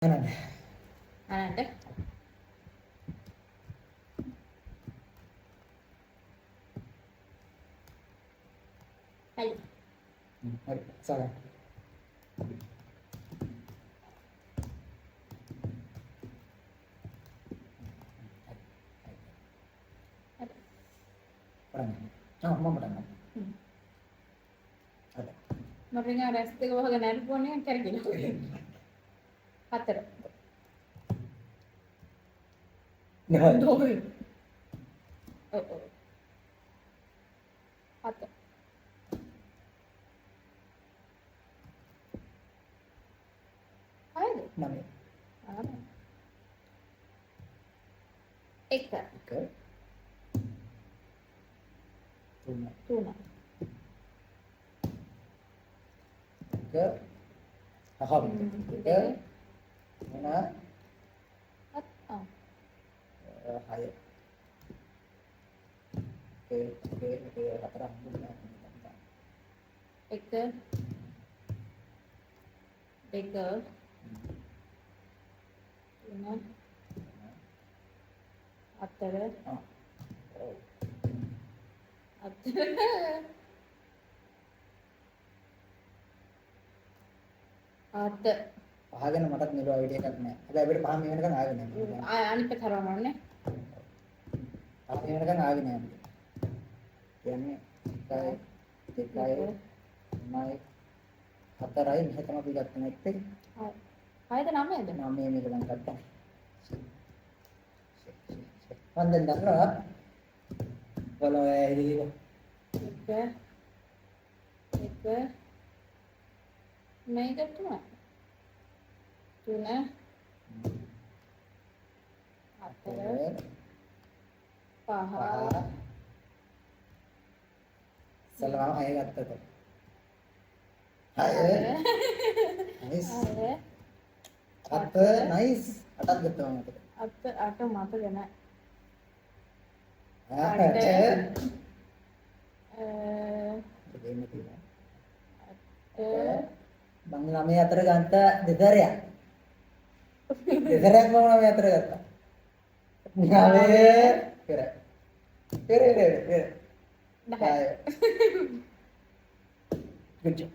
අනන්න. අනන්න. හරි. හරි. සාරා. මම බලන්න. හරි. මරින් ආ රැස් දෙක වහගෙන අරපුවනේ කරකිනවා. 4. නෑ. නෝයි. ඔව්. 7. හරිද? 9. ආ. 1. 1. 3. 3. 1. Aham. 1. Mana? 6. Oke, terang dulu. 1 2 3 4 4 අහගෙන මටත් නෙළුවා විදිය එකක් නෑ. හැබැයි අපිට පහම වෙනකන් ආවේ නෑ. අනිත් පැත්ත හරවන්න පහම වෙනකන් ආවේ නෑ. කියන්නේ 1 2 3 4යි මෙහෙ තමයි අපි ගත්තේ නැත්තේ. හයද 9ද? 9 මේක දැන් ගත්තා. මන් දැන් දන්නවා. බලන්න ඒක. 1 මේක 3 4 5 සලවාම හය ගත්තද? හය. නයිස්. අත නයිස්. අටක් ගත්තා මම අතට. අට මතක නැහැ. 8 දෙන්න තියෙනවා. 8 මම 9 අතර ගත්ත දෙතරයක්. දෙතරයක් මම 9 අතර ගත්තා. 9 පෙර. 10. Good job.